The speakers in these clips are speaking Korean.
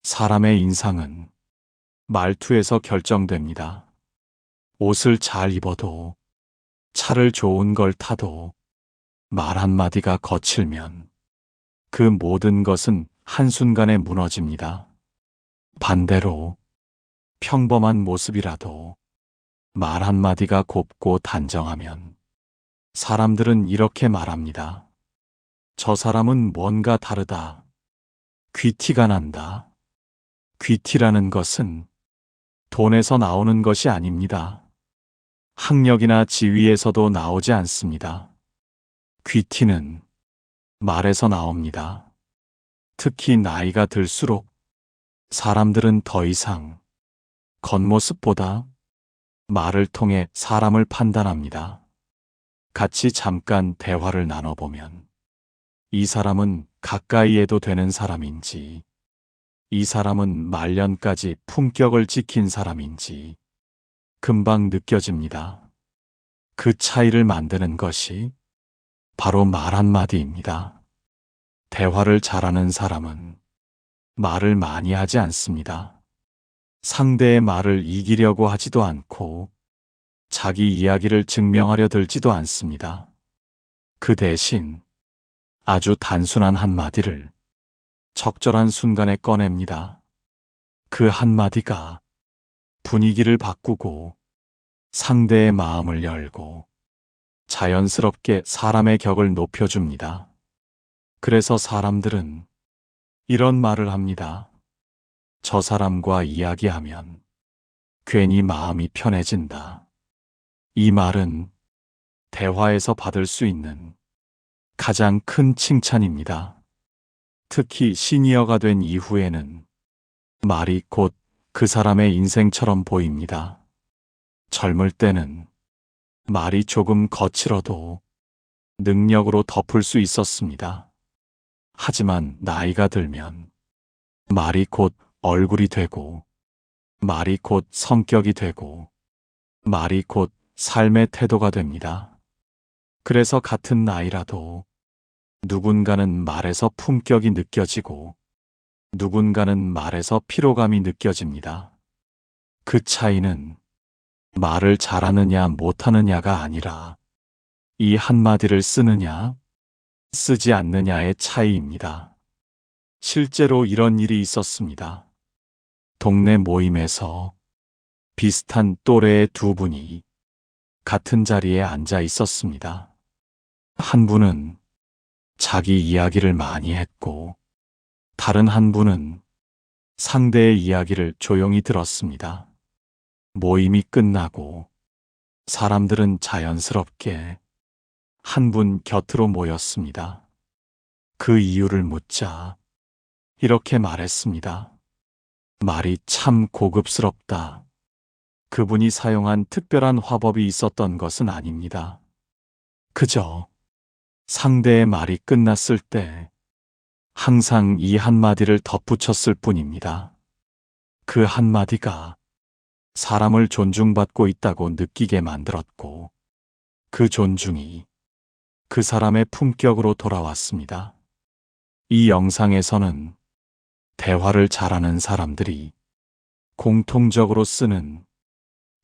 사람의 인상은 말투에서 결정됩니다. 옷을 잘 입어도, 차를 좋은 걸 타도, 말 한마디가 거칠면 그 모든 것은 한순간에 무너집니다. 반대로 평범한 모습이라도 말 한마디가 곱고 단정하면 사람들은 이렇게 말합니다. 저 사람은 뭔가 다르다. 귀티가 난다. 귀티라는 것은 돈에서 나오는 것이 아닙니다. 학력이나 지위에서도 나오지 않습니다. 귀티는 말에서 나옵니다. 특히 나이가 들수록 사람들은 더 이상 겉모습보다 말을 통해 사람을 판단합니다. 같이 잠깐 대화를 나눠보면 이 사람은 가까이 해도 되는 사람인지, 이 사람은 말년까지 품격을 지킨 사람인지 금방 느껴집니다. 그 차이를 만드는 것이 바로 말 한마디입니다. 대화를 잘하는 사람은 말을 많이 하지 않습니다. 상대의 말을 이기려고 하지도 않고 자기 이야기를 증명하려 들지도 않습니다. 그 대신 아주 단순한 한마디를 적절한 순간에 꺼냅니다. 그 한마디가 분위기를 바꾸고 상대의 마음을 열고 자연스럽게 사람의 격을 높여줍니다. 그래서 사람들은 이런 말을 합니다. 저 사람과 이야기하면 괜히 마음이 편해진다. 이 말은 대화에서 받을 수 있는 가장 큰 칭찬입니다. 특히 시니어가 된 이후에는 말이 곧 그 사람의 인생처럼 보입니다. 젊을 때는 말이 조금 거칠어도 능력으로 덮을 수 있었습니다. 하지만 나이가 들면 말이 곧 얼굴이 되고, 말이 곧 성격이 되고, 말이 곧 삶의 태도가 됩니다. 그래서 같은 나이라도 누군가는 말에서 품격이 느껴지고 누군가는 말에서 피로감이 느껴집니다. 그 차이는 말을 잘하느냐 못하느냐가 아니라 이 한마디를 쓰느냐 쓰지 않느냐의 차이입니다. 실제로 이런 일이 있었습니다. 동네 모임에서 비슷한 또래의 두 분이 같은 자리에 앉아 있었습니다. 한 분은 자기 이야기를 많이 했고 다른 한 분은 상대의 이야기를 조용히 들었습니다. 모임이 끝나고 사람들은 자연스럽게 한 분 곁으로 모였습니다. 그 이유를 묻자 이렇게 말했습니다. 말이 참 고급스럽다. 그분이 사용한 특별한 화법이 있었던 것은 아닙니다. 그저 상대의 말이 끝났을 때 항상 이 한마디를 덧붙였을 뿐입니다. 그 한마디가 사람을 존중받고 있다고 느끼게 만들었고 그 존중이 그 사람의 품격으로 돌아왔습니다. 이 영상에서는 대화를 잘하는 사람들이 공통적으로 쓰는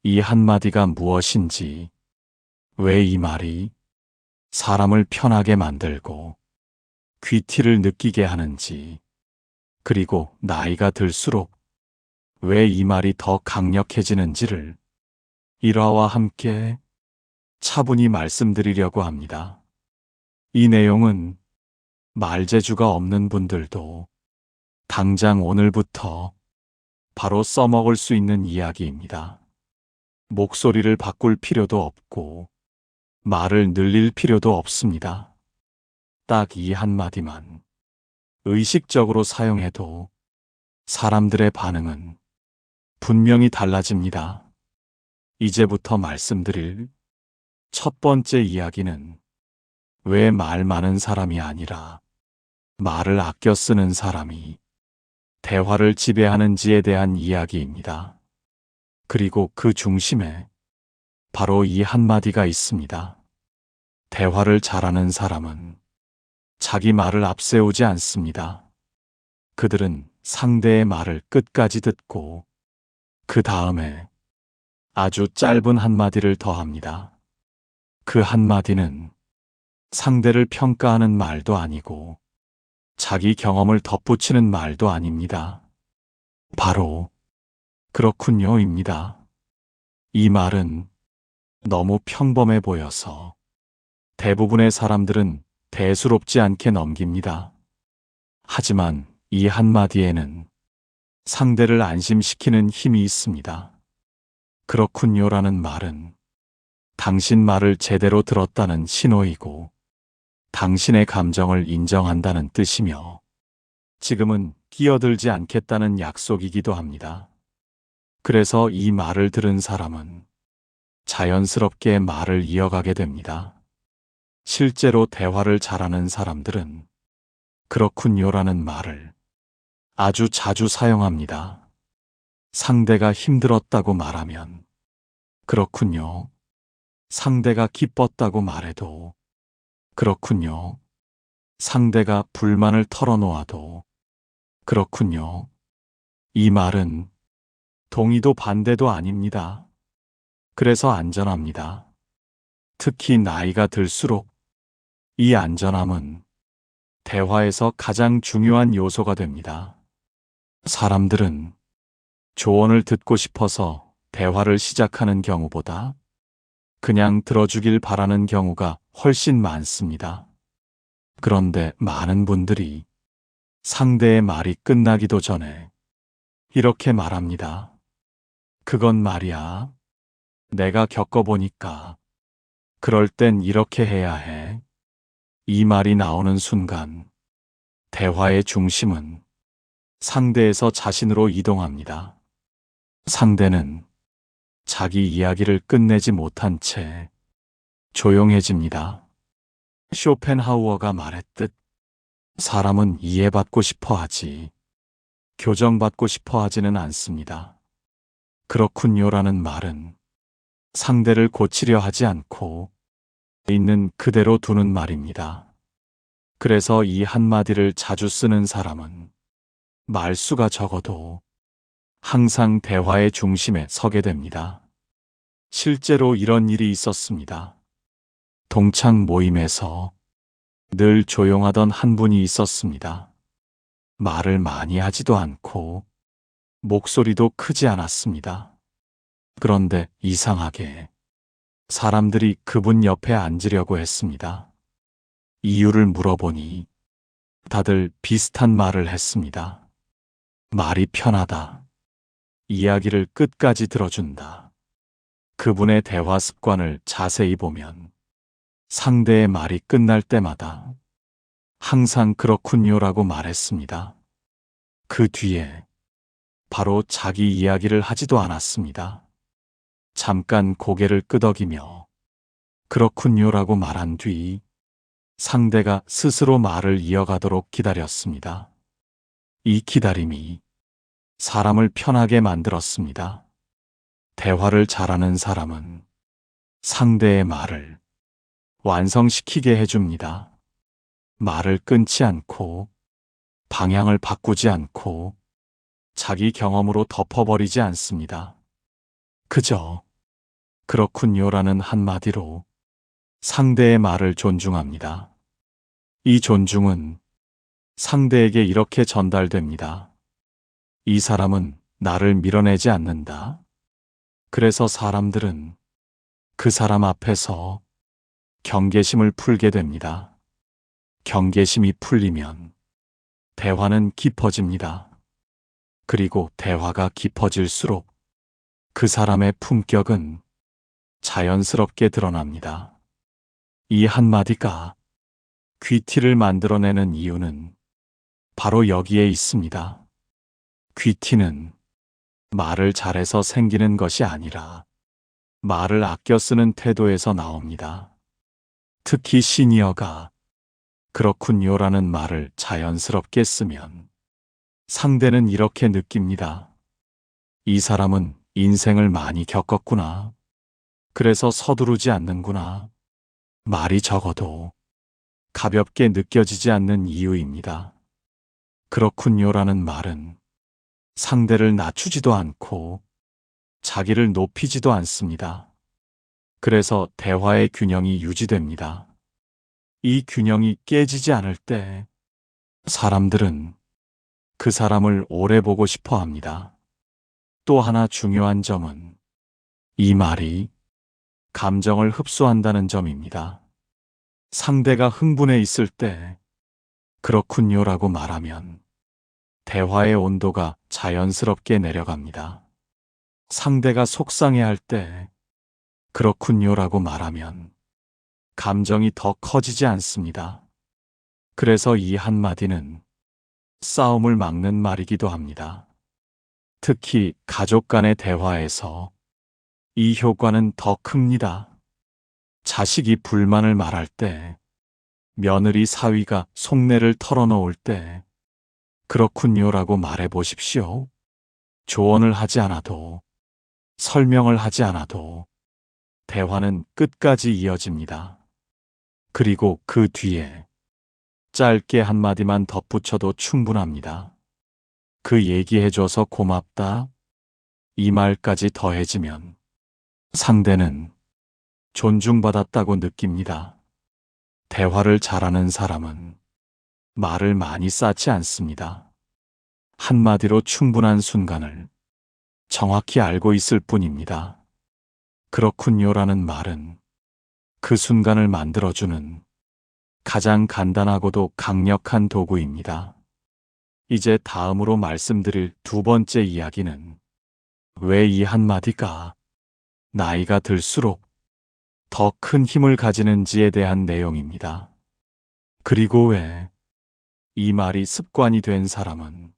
이 한마디가 무엇인지, 왜 이 말이 사람을 편하게 만들고 귀티를 느끼게 하는지, 그리고 나이가 들수록 왜 이 말이 더 강력해지는지를 일화와 함께 차분히 말씀드리려고 합니다. 이 내용은 말재주가 없는 분들도 당장 오늘부터 바로 써먹을 수 있는 이야기입니다. 목소리를 바꿀 필요도 없고 말을 늘릴 필요도 없습니다. 딱 이 한마디만 의식적으로 사용해도 사람들의 반응은 분명히 달라집니다. 이제부터 말씀드릴 첫 번째 이야기는 왜 말 많은 사람이 아니라 말을 아껴 쓰는 사람이 대화를 지배하는지에 대한 이야기입니다. 그리고 그 중심에 바로 이 한마디가 있습니다. 대화를 잘하는 사람은 자기 말을 앞세우지 않습니다. 그들은 상대의 말을 끝까지 듣고 그 다음에 아주 짧은 한마디를 더합니다. 그 한마디는 상대를 평가하는 말도 아니고 자기 경험을 덧붙이는 말도 아닙니다. 바로 그렇군요입니다. 이 말은 너무 평범해 보여서 대부분의 사람들은 대수롭지 않게 넘깁니다. 하지만 이 한마디에는 상대를 안심시키는 힘이 있습니다. 그렇군요라는 말은 당신 말을 제대로 들었다는 신호이고 당신의 감정을 인정한다는 뜻이며 지금은 끼어들지 않겠다는 약속이기도 합니다. 그래서 이 말을 들은 사람은 자연스럽게 말을 이어가게 됩니다. 실제로 대화를 잘하는 사람들은 그렇군요라는 말을 아주 자주 사용합니다. 상대가 힘들었다고 말하면 그렇군요. 상대가 기뻤다고 말해도 그렇군요. 상대가 불만을 털어놓아도 그렇군요. 이 말은 동의도 반대도 아닙니다. 그래서 안전합니다. 특히 나이가 들수록 이 안전함은 대화에서 가장 중요한 요소가 됩니다. 사람들은 조언을 듣고 싶어서 대화를 시작하는 경우보다 그냥 들어주길 바라는 경우가 훨씬 많습니다. 그런데 많은 분들이 상대의 말이 끝나기도 전에 이렇게 말합니다. 그건 말이야. 내가 겪어보니까 그럴 땐 이렇게 해야 해. 이 말이 나오는 순간 대화의 중심은 상대에서 자신으로 이동합니다. 상대는 자기 이야기를 끝내지 못한 채 조용해집니다. 쇼펜하우어가 말했듯 사람은 이해받고 싶어 하지 교정받고 싶어 하지는 않습니다. 그렇군요라는 말은 상대를 고치려 하지 않고 있는 그대로 두는 말입니다. 그래서 이 한마디를 자주 쓰는 사람은 말수가 적어도 항상 대화의 중심에 서게 됩니다. 실제로 이런 일이 있었습니다. 동창 모임에서 늘 조용하던 한 분이 있었습니다. 말을 많이 하지도 않고 목소리도 크지 않았습니다. 그런데 이상하게 사람들이 그분 옆에 앉으려고 했습니다. 이유를 물어보니 다들 비슷한 말을 했습니다. 말이 편하다. 이야기를 끝까지 들어준다. 그분의 대화 습관을 자세히 보면 상대의 말이 끝날 때마다 항상 그렇군요라고 말했습니다. 그 뒤에 바로 자기 이야기를 하지도 않았습니다. 잠깐 고개를 끄덕이며 그렇군요라고 말한 뒤 상대가 스스로 말을 이어가도록 기다렸습니다. 이 기다림이 사람을 편하게 만들었습니다. 대화를 잘하는 사람은 상대의 말을 완성시키게 해줍니다. 말을 끊지 않고 방향을 바꾸지 않고 자기 경험으로 덮어버리지 않습니다. 그저 그렇군요라는 한마디로 상대의 말을 존중합니다. 이 존중은 상대에게 이렇게 전달됩니다. 이 사람은 나를 밀어내지 않는다. 그래서 사람들은 그 사람 앞에서 경계심을 풀게 됩니다. 경계심이 풀리면 대화는 깊어집니다. 그리고 대화가 깊어질수록 그 사람의 품격은 자연스럽게 드러납니다. 이 한마디가 귀티를 만들어내는 이유는 바로 여기에 있습니다. 귀티는 말을 잘해서 생기는 것이 아니라 말을 아껴 쓰는 태도에서 나옵니다. 특히 시니어가 그렇군요라는 말을 자연스럽게 쓰면 상대는 이렇게 느낍니다. 이 사람은 인생을 많이 겪었구나. 그래서 서두르지 않는구나. 말이 적어도 가볍게 느껴지지 않는 이유입니다. 그렇군요라는 말은 상대를 낮추지도 않고 자기를 높이지도 않습니다. 그래서 대화의 균형이 유지됩니다. 이 균형이 깨지지 않을 때 사람들은 그 사람을 오래 보고 싶어 합니다. 또 하나 중요한 점은 이 말이 감정을 흡수한다는 점입니다. 상대가 흥분해 있을 때 그렇군요라고 말하면 대화의 온도가 자연스럽게 내려갑니다. 상대가 속상해할 때 그렇군요라고 말하면 감정이 더 커지지 않습니다. 그래서 이 한마디는 싸움을 막는 말이기도 합니다. 특히 가족 간의 대화에서 이 효과는 더 큽니다. 자식이 불만을 말할 때, 며느리 사위가 속내를 털어놓을 때, 그렇군요라고 말해 보십시오. 조언을 하지 않아도, 설명을 하지 않아도, 대화는 끝까지 이어집니다. 그리고 그 뒤에 짧게 한마디만 덧붙여도 충분합니다. 그 얘기해줘서 고맙다. 이 말까지 더해지면 상대는 존중받았다고 느낍니다. 대화를 잘하는 사람은 말을 많이 쌓지 않습니다. 한마디로 충분한 순간을 정확히 알고 있을 뿐입니다. 그렇군요라는 말은 그 순간을 만들어주는 가장 간단하고도 강력한 도구입니다. 이제 다음으로 말씀드릴 두 번째 이야기는 왜 이 한마디가 나이가 들수록 더 큰 힘을 가지는지에 대한 내용입니다. 그리고 왜 이 말이 습관이 된 사람은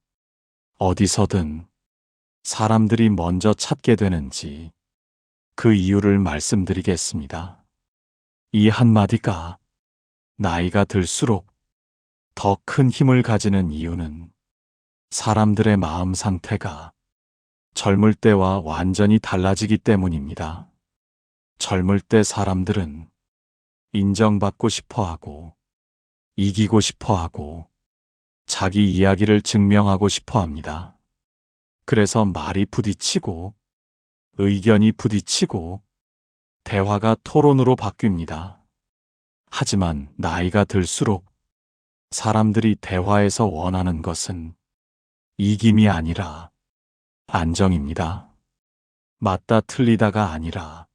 어디서든 사람들이 먼저 찾게 되는지 그 이유를 말씀드리겠습니다. 이 한마디가 나이가 들수록 더 큰 힘을 가지는 이유는 사람들의 마음 상태가 젊을 때와 완전히 달라지기 때문입니다. 젊을 때 사람들은 인정받고 싶어 하고, 이기고 싶어 하고, 자기 이야기를 증명하고 싶어 합니다. 그래서 말이 부딪히고, 의견이 부딪히고, 대화가 토론으로 바뀝니다. 하지만 나이가 들수록 사람들이 대화에서 원하는 것은 이김이 아니라 안정입니다. 맞다 틀리다가 아니라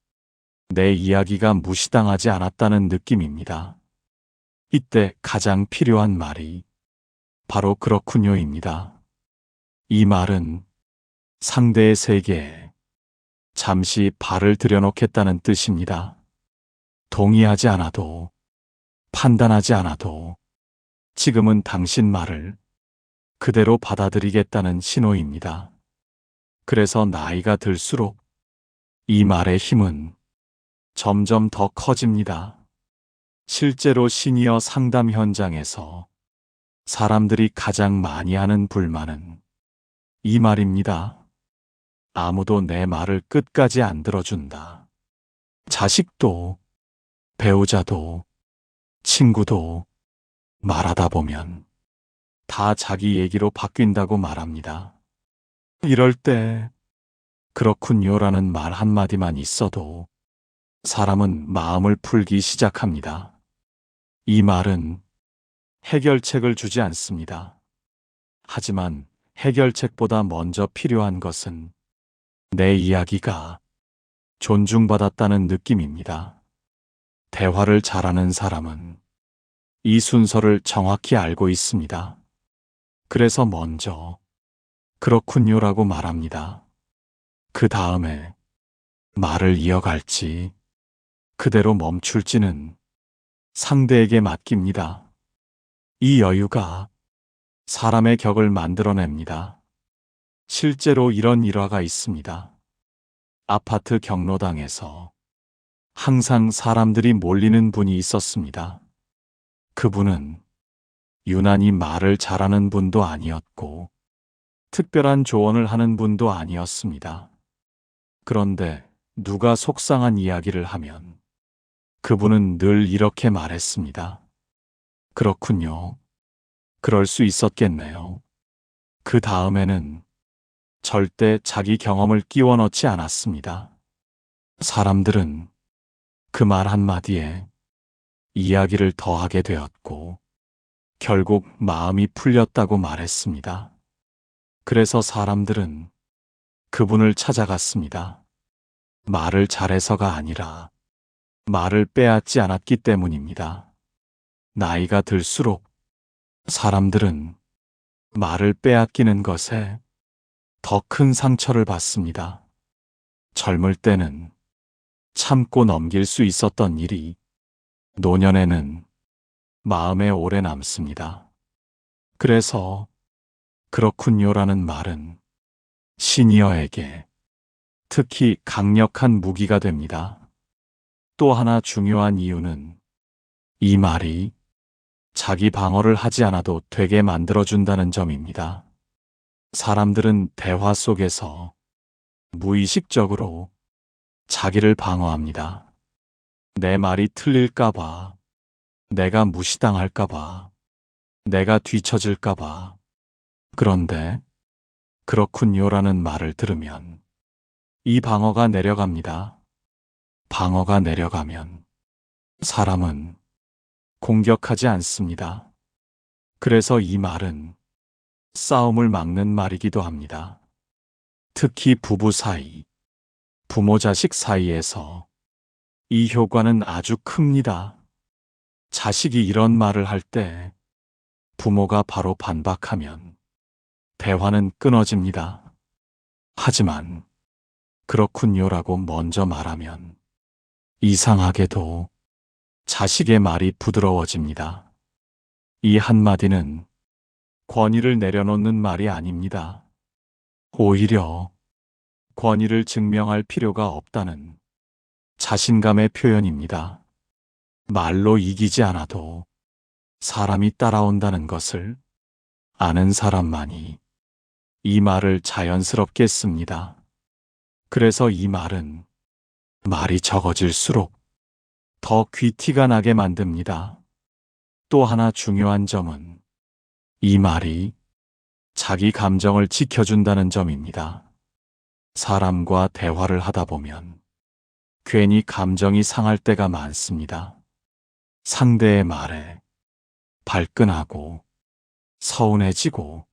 내 이야기가 무시당하지 않았다는 느낌입니다. 이때 가장 필요한 말이 바로 그렇군요입니다. 이 말은 상대의 세계에 잠시 발을 들여놓겠다는 뜻입니다. 동의하지 않아도, 판단하지 않아도 지금은 당신 말을 그대로 받아들이겠다는 신호입니다. 그래서 나이가 들수록 이 말의 힘은 점점 더 커집니다. 실제로 시니어 상담 현장에서 사람들이 가장 많이 하는 불만은 이 말입니다. 아무도 내 말을 끝까지 안 들어준다. 자식도, 배우자도, 친구도 말하다 보면 다 자기 얘기로 바뀐다고 말합니다. 이럴 때 그렇군요라는 말 한마디만 있어도 사람은 마음을 풀기 시작합니다. 이 말은 해결책을 주지 않습니다. 하지만 해결책보다 먼저 필요한 것은 내 이야기가 존중받았다는 느낌입니다. 대화를 잘하는 사람은 이 순서를 정확히 알고 있습니다. 그래서 먼저 그렇군요라고 말합니다. 그 다음에 말을 이어갈지 그대로 멈출지는 상대에게 맡깁니다. 이 여유가 사람의 격을 만들어냅니다. 실제로 이런 일화가 있습니다. 아파트 경로당에서 항상 사람들이 몰리는 분이 있었습니다. 그분은 유난히 말을 잘하는 분도 아니었고 특별한 조언을 하는 분도 아니었습니다. 그런데 누가 속상한 이야기를 하면 그분은 늘 이렇게 말했습니다. 그렇군요. 그럴 수 있었겠네요. 그 다음에는 절대 자기 경험을 끼워 넣지 않았습니다. 사람들은 그 말 한마디에 이야기를 더하게 되었고 결국 마음이 풀렸다고 말했습니다. 그래서 사람들은 그분을 찾아갔습니다. 말을 잘해서가 아니라 말을 빼앗지 않았기 때문입니다. 나이가 들수록 사람들은 말을 빼앗기는 것에 더 큰 상처를 받습니다. 젊을 때는 참고 넘길 수 있었던 일이 노년에는 마음에 오래 남습니다. 그래서 그렇군요라는 말은 시니어에게 특히 강력한 무기가 됩니다. 또 하나 중요한 이유는 이 말이 자기 방어를 하지 않아도 되게 만들어준다는 점입니다. 사람들은 대화 속에서 무의식적으로 자기를 방어합니다. 내 말이 틀릴까봐, 내가 무시당할까봐, 내가 뒤처질까봐. 그런데 그렇군요라는 말을 들으면 이 방어가 내려갑니다. 방어가 내려가면 사람은 공격하지 않습니다. 그래서 이 말은 싸움을 막는 말이기도 합니다. 특히 부부 사이, 부모 자식 사이에서 이 효과는 아주 큽니다. 자식이 이런 말을 할 때 부모가 바로 반박하면 대화는 끊어집니다. 하지만 그렇군요라고 먼저 말하면 이상하게도 자식의 말이 부드러워집니다. 이 한마디는 권위를 내려놓는 말이 아닙니다. 오히려 권위를 증명할 필요가 없다는 자신감의 표현입니다. 말로 이기지 않아도 사람이 따라온다는 것을 아는 사람만이 이 말을 자연스럽게 씁니다. 그래서 이 말은 말이 적어질수록 더 귀티가 나게 만듭니다. 또 하나 중요한 점은 이 말이 자기 감정을 지켜준다는 점입니다. 사람과 대화를 하다 보면 괜히 감정이 상할 때가 많습니다. 상대의 말에 발끈하고 서운해지고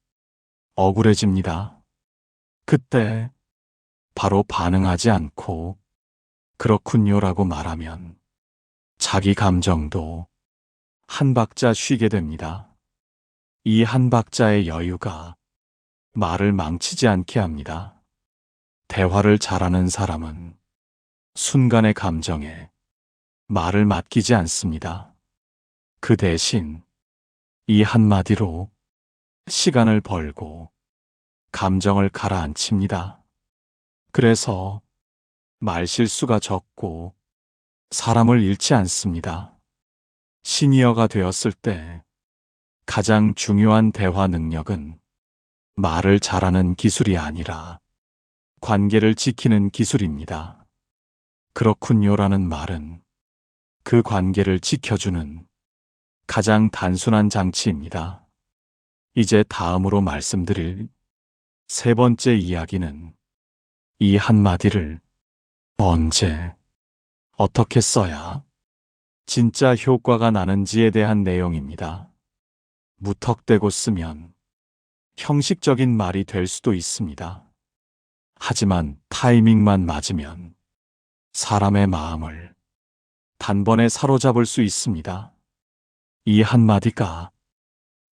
억울해집니다. 그때 바로 반응하지 않고 그렇군요라고 말하면 자기 감정도 한 박자 쉬게 됩니다. 이 한 박자의 여유가 말을 망치지 않게 합니다. 대화를 잘하는 사람은 순간의 감정에 말을 맡기지 않습니다. 그 대신 이 한마디로 시간을 벌고 감정을 가라앉힙니다. 그래서 말실수가 적고 사람을 잃지 않습니다. 시니어가 되었을 때 가장 중요한 대화 능력은 말을 잘하는 기술이 아니라 관계를 지키는 기술입니다. 그렇군요라는 말은 그 관계를 지켜주는 가장 단순한 장치입니다. 이제 다음으로 말씀드릴 세 번째 이야기는 이 한마디를 언제, 어떻게 써야 진짜 효과가 나는지에 대한 내용입니다. 무턱대고 쓰면 형식적인 말이 될 수도 있습니다. 하지만 타이밍만 맞으면 사람의 마음을 단번에 사로잡을 수 있습니다. 이 한마디가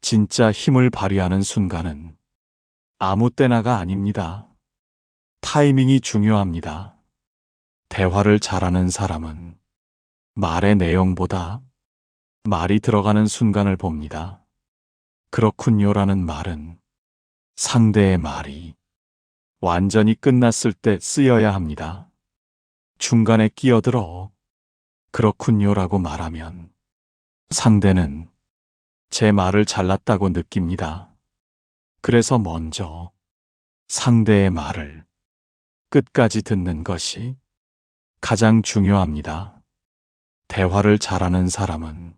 진짜 힘을 발휘하는 순간은 아무 때나가 아닙니다. 타이밍이 중요합니다. 대화를 잘하는 사람은 말의 내용보다 말이 들어가는 순간을 봅니다. 그렇군요라는 말은 상대의 말이 완전히 끝났을 때 쓰여야 합니다. 중간에 끼어들어 그렇군요라고 말하면 상대는 제 말을 잘랐다고 느낍니다. 그래서 먼저 상대의 말을 끝까지 듣는 것이 가장 중요합니다. 대화를 잘하는 사람은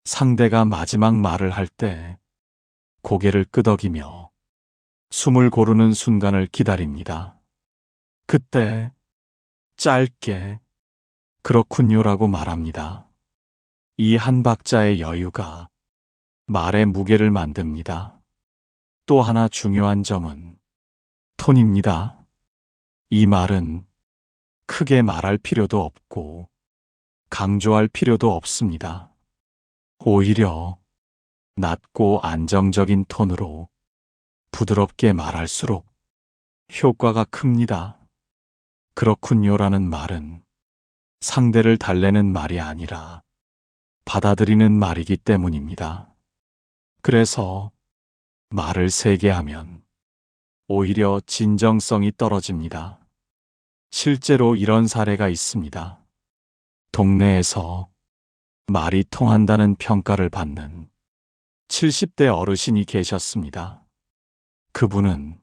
상대가 마지막 말을 할 때 고개를 끄덕이며 숨을 고르는 순간을 기다립니다. 그때 짧게 그렇군요라고 말합니다. 이 한 박자의 여유가 말의 무게를 만듭니다. 또 하나 중요한 점은 톤입니다. 이 말은 크게 말할 필요도 없고 강조할 필요도 없습니다. 오히려 낮고 안정적인 톤으로 부드럽게 말할수록 효과가 큽니다. 그렇군요라는 말은 상대를 달래는 말이 아니라 받아들이는 말이기 때문입니다. 그래서 말을 세게 하면 오히려 진정성이 떨어집니다. 실제로 이런 사례가 있습니다. 동네에서 말이 통한다는 평가를 받는 70대 어르신이 계셨습니다. 그분은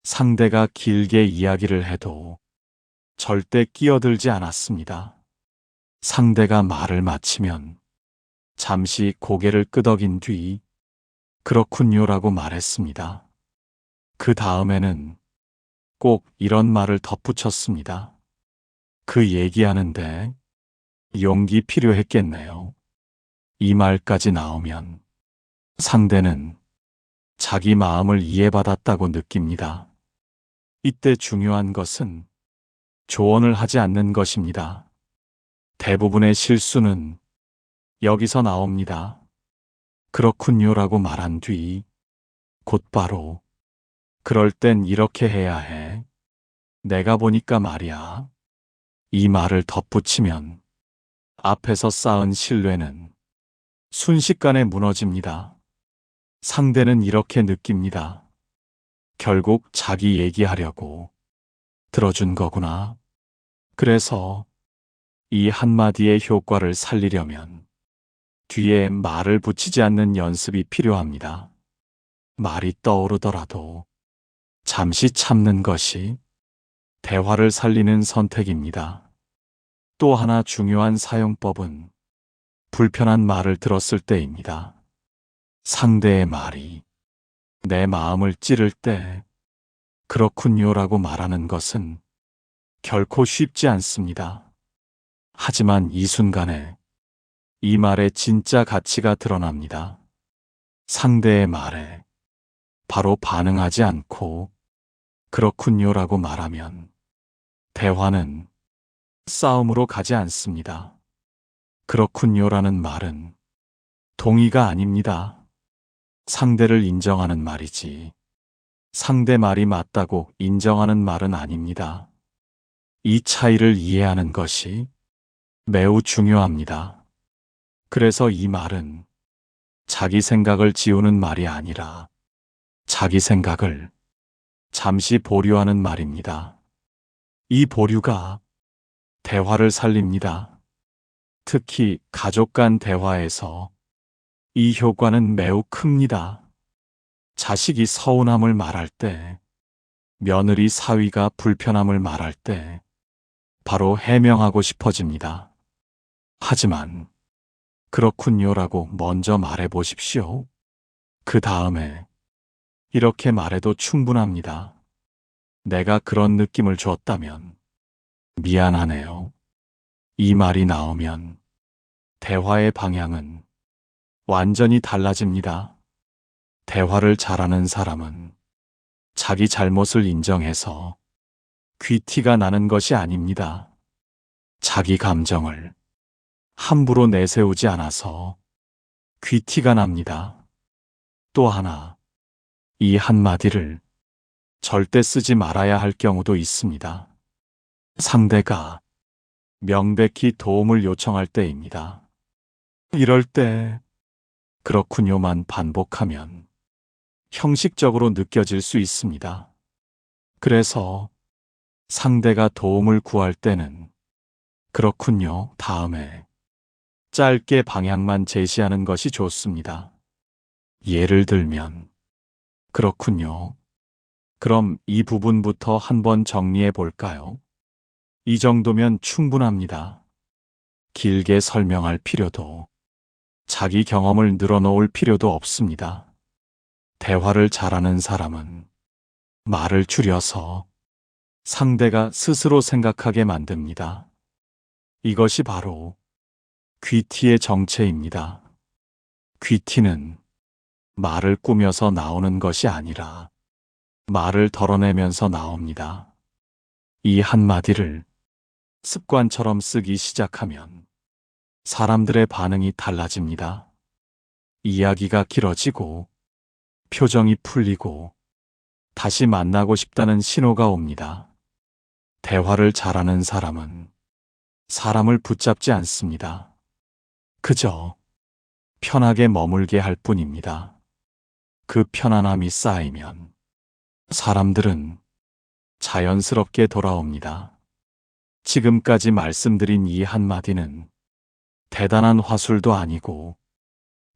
상대가 길게 이야기를 해도 절대 끼어들지 않았습니다. 상대가 말을 마치면 잠시 고개를 끄덕인 뒤 그렇군요라고 말했습니다. 그 다음에는 꼭 이런 말을 덧붙였습니다. 그 얘기하는데 용기 필요했겠네요. 이 말까지 나오면 상대는 자기 마음을 이해받았다고 느낍니다. 이때 중요한 것은 조언을 하지 않는 것입니다. 대부분의 실수는 여기서 나옵니다. 그렇군요라고 말한 뒤 곧바로 그럴 땐 이렇게 해야 해. 내가 보니까 말이야. 이 말을 덧붙이면 앞에서 쌓은 신뢰는 순식간에 무너집니다. 상대는 이렇게 느낍니다. 결국 자기 얘기하려고 들어준 거구나. 그래서 이 한마디의 효과를 살리려면 뒤에 말을 붙이지 않는 연습이 필요합니다. 말이 떠오르더라도 잠시 참는 것이 대화를 살리는 선택입니다. 또 하나 중요한 사용법은 불편한 말을 들었을 때입니다. 상대의 말이 내 마음을 찌를 때 그렇군요라고 말하는 것은 결코 쉽지 않습니다. 하지만 이 순간에 이 말의 진짜 가치가 드러납니다. 상대의 말에 바로 반응하지 않고 그렇군요라고 말하면 대화는 싸움으로 가지 않습니다. 그렇군요라는 말은 동의가 아닙니다. 상대를 인정하는 말이지 상대 말이 맞다고 인정하는 말은 아닙니다. 이 차이를 이해하는 것이 매우 중요합니다. 그래서 이 말은 자기 생각을 지우는 말이 아니라 자기 생각을 잠시 보류하는 말입니다. 이 보류가 대화를 살립니다. 특히 가족 간 대화에서 이 효과는 매우 큽니다. 자식이 서운함을 말할 때, 며느리 사위가 불편함을 말할 때 바로 해명하고 싶어집니다. 하지만 그렇군요라고 먼저 말해 보십시오. 그 다음에 이렇게 말해도 충분합니다. 내가 그런 느낌을 줬다면 미안하네요. 이 말이 나오면 대화의 방향은 완전히 달라집니다. 대화를 잘하는 사람은 자기 잘못을 인정해서 귀티가 나는 것이 아닙니다. 자기 감정을 함부로 내세우지 않아서 귀티가 납니다. 또 하나, 이 한마디를 절대 쓰지 말아야 할 경우도 있습니다. 상대가 명백히 도움을 요청할 때입니다. 이럴 때 그렇군요만 반복하면 형식적으로 느껴질 수 있습니다. 그래서 상대가 도움을 구할 때는 그렇군요 다음에 짧게 방향만 제시하는 것이 좋습니다. 예를 들면 그렇군요. 그럼 이 부분부터 한번 정리해 볼까요? 이 정도면 충분합니다. 길게 설명할 필요도 자기 경험을 늘어놓을 필요도 없습니다. 대화를 잘하는 사람은 말을 줄여서 상대가 스스로 생각하게 만듭니다. 이것이 바로 귀티의 정체입니다. 귀티는 말을 꾸며서 나오는 것이 아니라 말을 덜어내면서 나옵니다. 이 한마디를 습관처럼 쓰기 시작하면 사람들의 반응이 달라집니다. 이야기가 길어지고 표정이 풀리고 다시 만나고 싶다는 신호가 옵니다. 대화를 잘하는 사람은 사람을 붙잡지 않습니다. 그저 편하게 머물게 할 뿐입니다. 그 편안함이 쌓이면 사람들은 자연스럽게 돌아옵니다. 지금까지 말씀드린 이 한마디는 대단한 화술도 아니고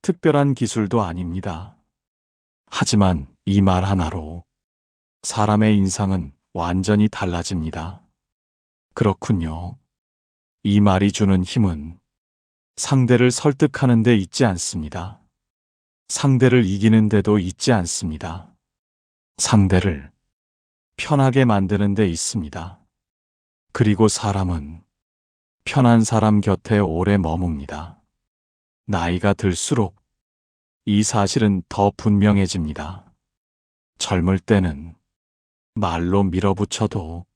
특별한 기술도 아닙니다. 하지만 이 말 하나로 사람의 인상은 완전히 달라집니다. 그렇군요. 이 말이 주는 힘은 상대를 설득하는 데 있지 않습니다. 상대를 이기는 데도 있지 않습니다. 상대를 편하게 만드는 데 있습니다. 그리고 사람은 편한 사람 곁에 오래 머뭅니다. 나이가 들수록 이 사실은 더 분명해집니다. 젊을 때는 말로 밀어붙여도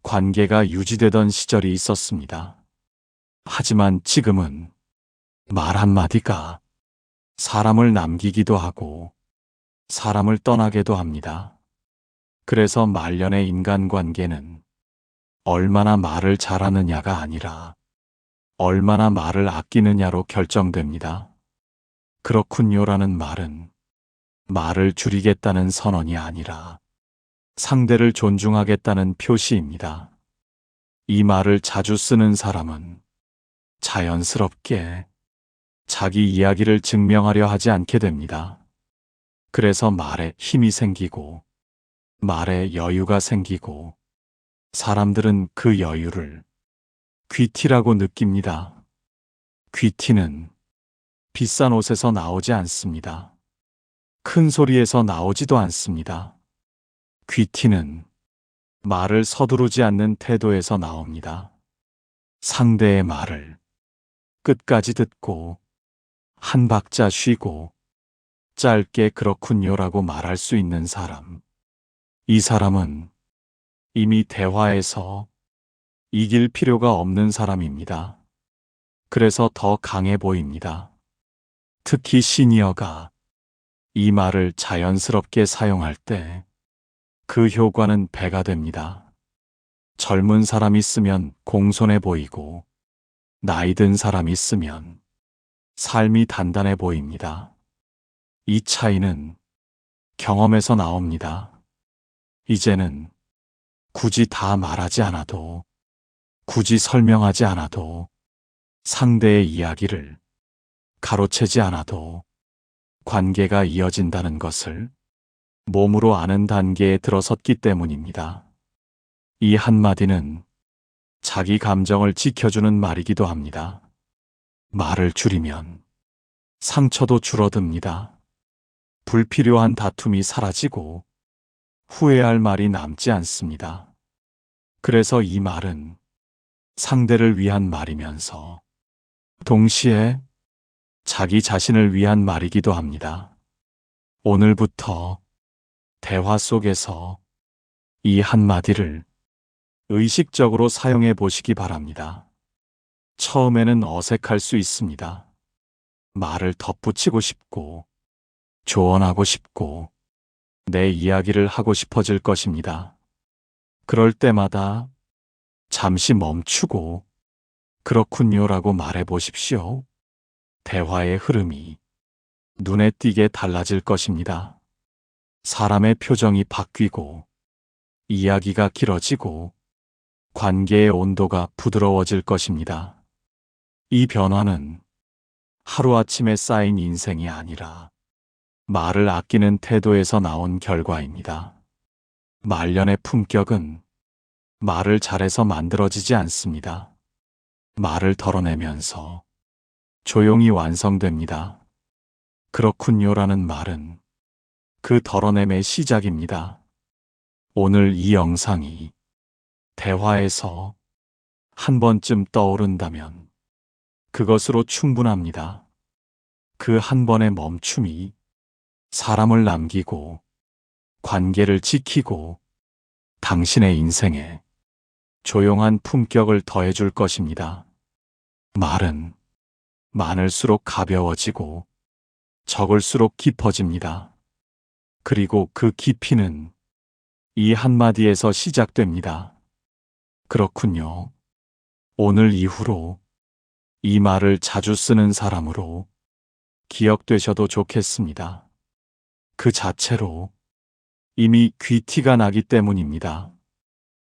관계가 유지되던 시절이 있었습니다. 하지만 지금은 말 한마디가 사람을 남기기도 하고 사람을 떠나게도 합니다. 그래서 말년의 인간관계는 얼마나 말을 잘하느냐가 아니라 얼마나 말을 아끼느냐로 결정됩니다. 그렇군요라는 말은 말을 줄이겠다는 선언이 아니라 상대를 존중하겠다는 표시입니다. 이 말을 자주 쓰는 사람은 자연스럽게 자기 이야기를 증명하려 하지 않게 됩니다. 그래서 말에 힘이 생기고 말에 여유가 생기고 사람들은 그 여유를 귀티라고 느낍니다. 귀티는 비싼 옷에서 나오지 않습니다. 큰 소리에서 나오지도 않습니다. 귀티는 말을 서두르지 않는 태도에서 나옵니다. 상대의 말을 끝까지 듣고 한 박자 쉬고 짧게 그렇군요라고 말할 수 있는 사람. 이 사람은 이미 대화에서 이길 필요가 없는 사람입니다. 그래서 더 강해 보입니다. 특히 시니어가 이 말을 자연스럽게 사용할 때 그 효과는 배가 됩니다. 젊은 사람이 쓰면 공손해 보이고 나이 든 사람이 쓰면 삶이 단단해 보입니다. 이 차이는 경험에서 나옵니다. 이제는 굳이 다 말하지 않아도, 굳이 설명하지 않아도, 상대의 이야기를 가로채지 않아도 관계가 이어진다는 것을 몸으로 아는 단계에 들어섰기 때문입니다. 이 한마디는 자기 감정을 지켜주는 말이기도 합니다. 말을 줄이면 상처도 줄어듭니다. 불필요한 다툼이 사라지고 후회할 말이 남지 않습니다. 그래서 이 말은 상대를 위한 말이면서 동시에 자기 자신을 위한 말이기도 합니다. 오늘부터 대화 속에서 이 한마디를 의식적으로 사용해 보시기 바랍니다. 처음에는 어색할 수 있습니다. 말을 덧붙이고 싶고, 조언하고 싶고, 내 이야기를 하고 싶어질 것입니다. 그럴 때마다 잠시 멈추고, 그렇군요라고 말해 보십시오. 대화의 흐름이 눈에 띄게 달라질 것입니다. 사람의 표정이 바뀌고, 이야기가 길어지고, 관계의 온도가 부드러워질 것입니다. 이 변화는 하루아침에 쌓인 인생이 아니라 말을 아끼는 태도에서 나온 결과입니다. 말년의 품격은 말을 잘해서 만들어지지 않습니다. 말을 덜어내면서 조용히 완성됩니다. 그렇군요라는 말은 그 덜어냄의 시작입니다. 오늘 이 영상이 대화에서 한 번쯤 떠오른다면 그것으로 충분합니다. 그 한 번의 멈춤이 사람을 남기고 관계를 지키고 당신의 인생에 조용한 품격을 더해줄 것입니다. 말은 많을수록 가벼워지고 적을수록 깊어집니다. 그리고 그 깊이는 이 한마디에서 시작됩니다. 그렇군요. 오늘 이후로 이 말을 자주 쓰는 사람으로 기억되셔도 좋겠습니다. 그 자체로 이미 귀티가 나기 때문입니다.